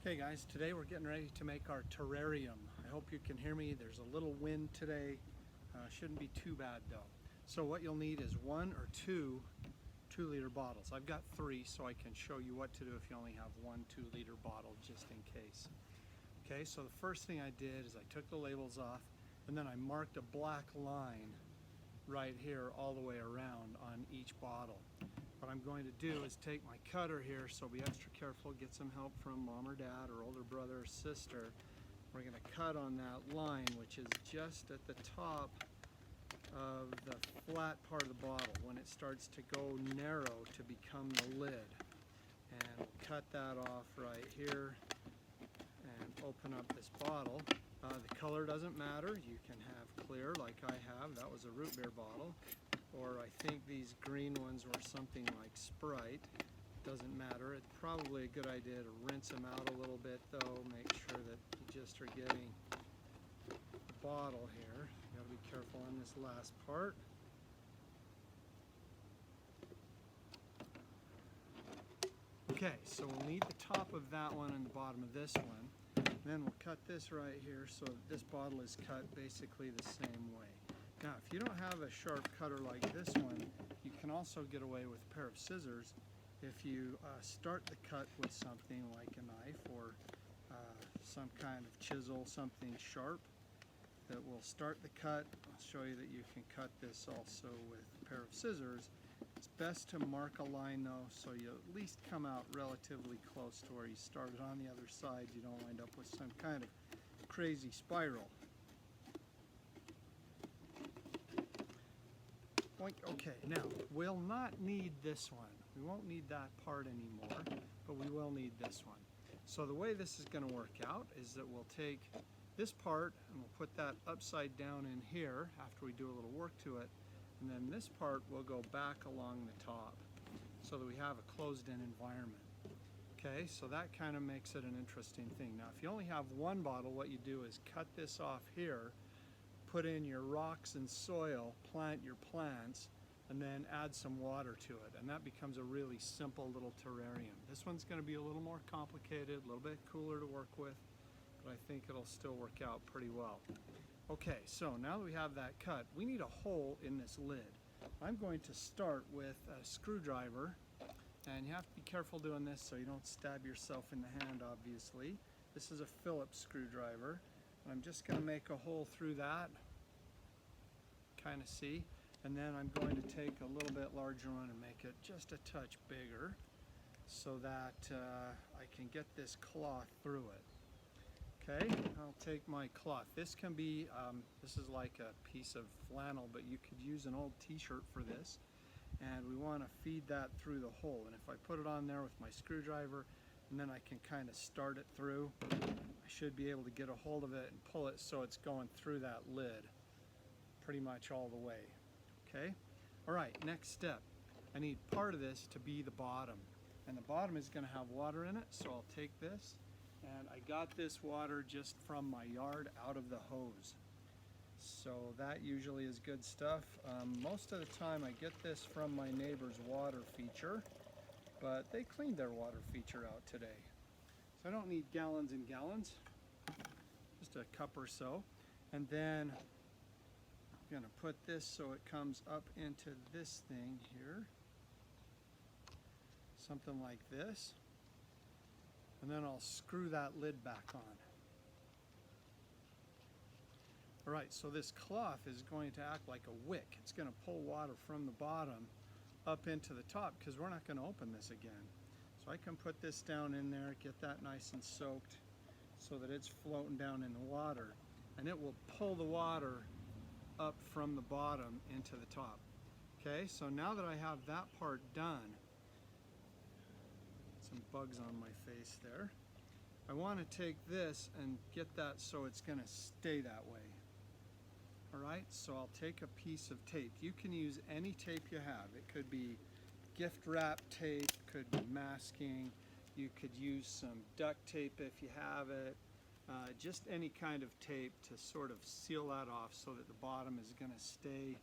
Okay guys, today we're getting ready to make our terrarium. I hope you can hear me. There's a little wind today. Shouldn't be too bad though. So what you'll need is 1 or 2 2-liter bottles. I've got 3 so I can show you what to do if you only have 1 2-liter bottle just in case. Okay, so the first thing I did is I took the labels off and then I marked a black line right here all the way around on each bottle. What I'm going to do is take my cutter here, so be extra careful, get some help from mom or dad or older brother or sister. We're going to cut on that line, which is just at the top of the flat part of the bottle when it starts to go narrow to become the lid. And we'll cut that off right here and open up this bottle. The color doesn't matter. You can have clear like I have. That was a root beer bottle. Or I think these green ones were something like Sprite. Doesn't matter. It's probably a good idea to rinse them out a little bit though. Make sure that you just are getting the bottle here. You gotta be careful on this last part. Okay, so we'll need the top of that one and the bottom of this one. And then we'll cut this right here so that this bottle is cut basically the same way. Now, if you don't have a sharp cutter like this one, you can also get away with a pair of scissors if you start the cut with something like a knife or some kind of chisel, something sharp that will start the cut. I'll show you that you can cut this also with a pair of scissors. It's best to mark a line though, so you at least come out relatively close to where you started on the other side. You don't wind up with some kind of crazy spiral. Okay, now we'll not need this one. We won't need that part anymore, but we will need this one. So the way this is going to work out is that we'll take this part and we'll put that upside down in here after we do a little work to it, and then this part will go back along the top so that we have a closed-in environment. Okay, so that kind of makes it an interesting thing. Now if you only have one bottle, what you do is cut this off here, put in your rocks and soil, plant your plants, and then add some water to it. And that becomes a really simple little terrarium. This one's going to be a little more complicated, a little bit cooler to work with, but I think it'll still work out pretty well. Okay, so now that we have that cut, we need a hole in this lid. I'm going to start with a screwdriver, and you have to be careful doing this so you don't stab yourself in the hand, obviously. This is a Phillips screwdriver. I'm just going to make a hole through that, kind of see, and then I'm going to take a little bit larger one and make it just a touch bigger so that I can get this cloth through it. Okay, I'll take my cloth. This can be, this is like a piece of flannel, but you could use an old t-shirt for this, and we want to feed that through the hole. And if I put it on there with my screwdriver, and then I can kind of start it through, I should be able to get a hold of it and pull it so it's going through that lid pretty much all the way. Okay? Alright, next step. I need part of this to be the bottom. And the bottom is going to have water in it, so I'll take this. And I got this water just from my yard out of the hose. So that usually is good stuff. Most of the time I get this from my neighbor's water feature, but they cleaned their water feature out today. So I don't need gallons and gallons, just a cup or so. And then I'm going to put this so it comes up into this thing here, something like this. And then I'll screw that lid back on. Alright, so this cloth is going to act like a wick. It's going to pull water from the bottom up into the top because we're not going to open this again. So I can put this down in there, get that nice and soaked so that it's floating down in the water, and it will pull the water up from the bottom into the top. Okay, so now that I have that part done, some bugs on my face there, I want to take this and get that so it's going to stay that way. Alright, so I'll take a piece of tape. You can use any tape you have. It could be gift wrap tape, could be masking, you could use some duct tape if you have it, just any kind of tape to sort of seal that off so that the bottom is going to stay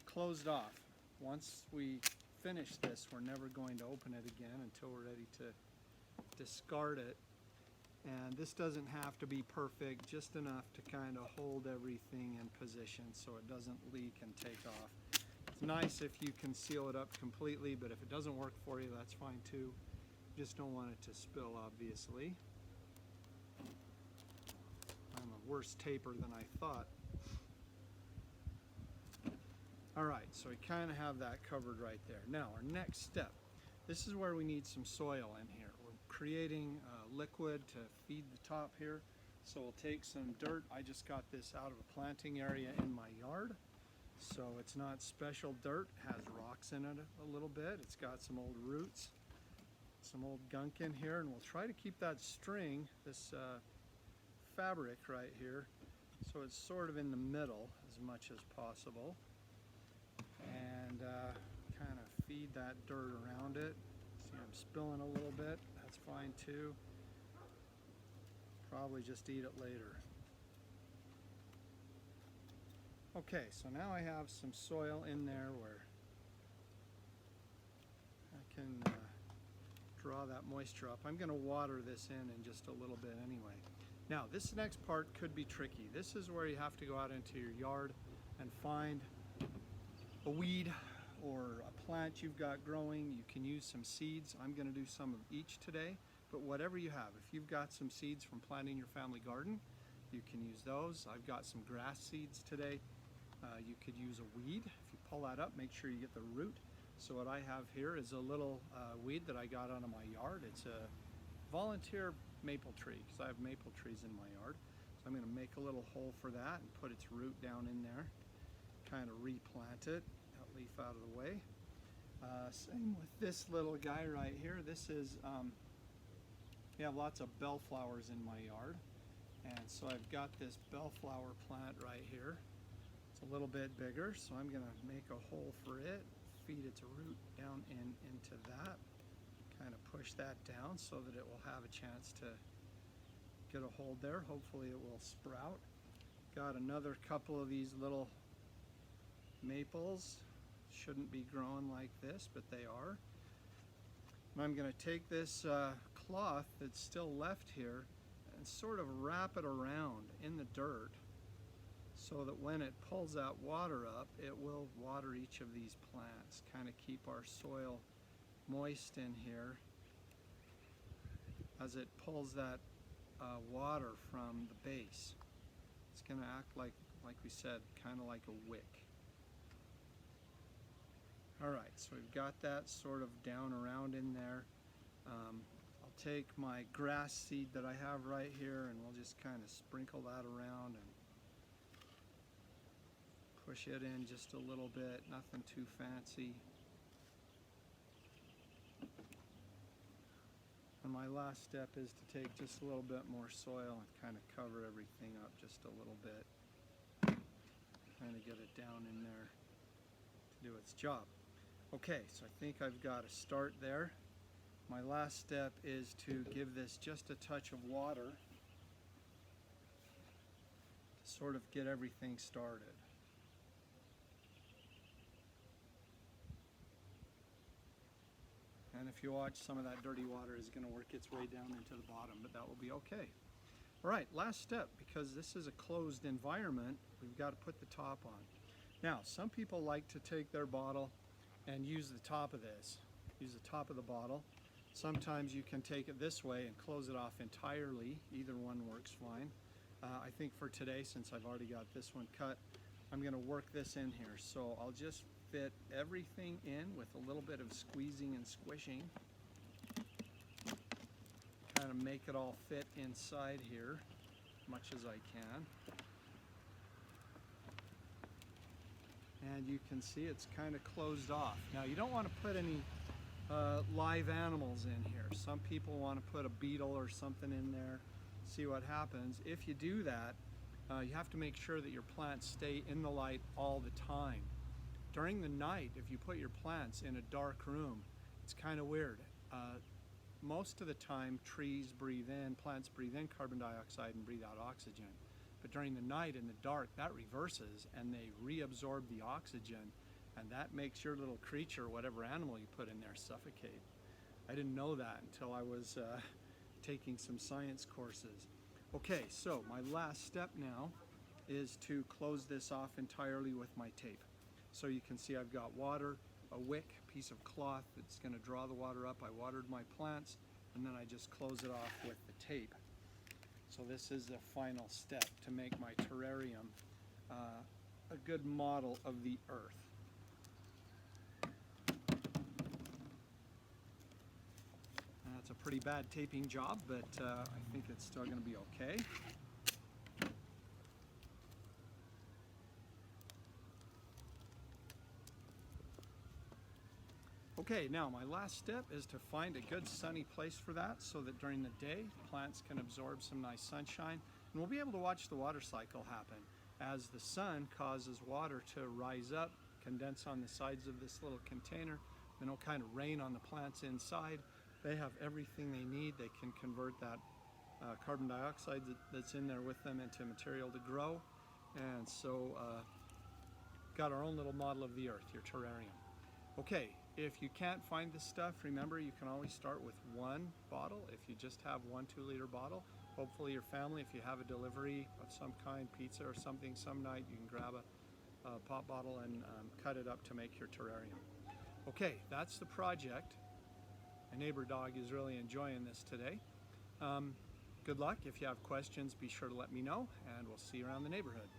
closed off. Once we finish this, we're never going to open it again until we're ready to discard it. And this doesn't have to be perfect, just enough to kind of hold everything in position so it doesn't leak and take off. It's nice if you can seal it up completely, but if it doesn't work for you, that's fine too. Just don't want it to spill, obviously. I'm a worse taper than I thought. Alright, so we kind of have that covered right there. Now, our next step. This is where we need some soil in here. We're creating liquid to feed the top here. So we'll take some dirt. I just got this out of a planting area in my yard. So it's not special dirt. It has rocks in it a little bit. It's got some old roots, some old gunk in here, and we'll try to keep that string, this fabric right here, so it's sort of in the middle as much as possible. And kind of feed that dirt around it. See, I'm spilling a little bit. That's fine too. Probably just eat it later. Okay, so now I have some soil in there where I can draw that moisture up. I'm going to water this in just a little bit anyway. Now, this next part could be tricky. This is where you have to go out into your yard and find a weed or a plant you've got growing. You can use some seeds. I'm going to do some of each today, but whatever you have. If you've got some seeds from planting your family garden, you can use those. I've got some grass seeds today. You could use a weed. If you pull that up, make sure you get the root. So what I have here is a little weed that I got out of my yard. It's a volunteer maple tree, because I have maple trees in my yard. So I'm going to make a little hole for that and put its root down in there. Kind of replant it, that leaf out of the way. Same with this little guy right here. This is, we have lots of bellflowers in my yard. And so I've got this bellflower plant right here. It's a little bit bigger, so I'm going to make a hole for it, feed its root down into that, kind of push that down so that it will have a chance to get a hold there. Hopefully it will sprout. Got another couple of these little maples. Shouldn't be growing like this, but they are. And I'm going to take this cloth that's still left here and sort of wrap it around in the dirt, so that when it pulls that water up, it will water each of these plants, kind of keep our soil moist in here as it pulls that water from the base. It's going to act like we said, kind of like a wick. Alright, so we've got that sort of down around in there. I'll take my grass seed that I have right here and we'll just kind of sprinkle that around and push it in just a little bit, nothing too fancy. And my last step is to take just a little bit more soil and kind of cover everything up just a little bit. Kind of get it down in there to do its job. Okay, so I think I've got a start there. My last step is to give this just a touch of water to sort of get everything started. And if you watch, some of that dirty water is going to work its way down into the bottom, but that will be okay. All right, last step, because this is a closed environment, we've got to put the top on. Now, some people like to take their bottle and use the top of this, use the top of the bottle. Sometimes you can take it this way and close it off entirely. Either one works fine. I think for today, since I've already got this one cut, I'm going to work this in here. So I'll just fit everything in with a little bit of squeezing and squishing. Kind of make it all fit inside here as much as I can. And you can see it's kind of closed off. Now you don't want to put any live animals in here. Some people want to put a beetle or something in there, see what happens. If you do that, you have to make sure that your plants stay in the light all the time. During the night, if you put your plants in a dark room, it's kind of weird. Most of the time, trees breathe in, plants breathe in carbon dioxide and breathe out oxygen. But during the night in the dark, that reverses and they reabsorb the oxygen, and that makes your little creature, whatever animal you put in there, suffocate. I didn't know that until I was taking some science courses. Okay, so my last step now is to close this off entirely with my tape. So you can see I've got water, a wick, piece of cloth that's going to draw the water up. I watered my plants, and then I just close it off with the tape. So this is the final step to make my terrarium a good model of the earth. That's a pretty bad taping job, but I think it's still going to be okay. Okay, now my last step is to find a good sunny place for that so that during the day plants can absorb some nice sunshine, and we'll be able to watch the water cycle happen as the sun causes water to rise up, condense on the sides of this little container, and it'll kind of rain on the plants inside. They have everything they need. They can convert that carbon dioxide that's in there with them into material to grow, and so got our own little model of the earth, your terrarium. Okay, if you can't find this stuff, remember you can always start with one bottle. If you just have 1 2-liter bottle, hopefully your family, if you have a delivery of some kind, pizza or something, some night you can grab a pop bottle and cut it up to make your terrarium. Okay, that's the project. My neighbor dog is really enjoying this today. Good luck. If you have questions, be sure to let me know, and we'll see you around the neighborhood.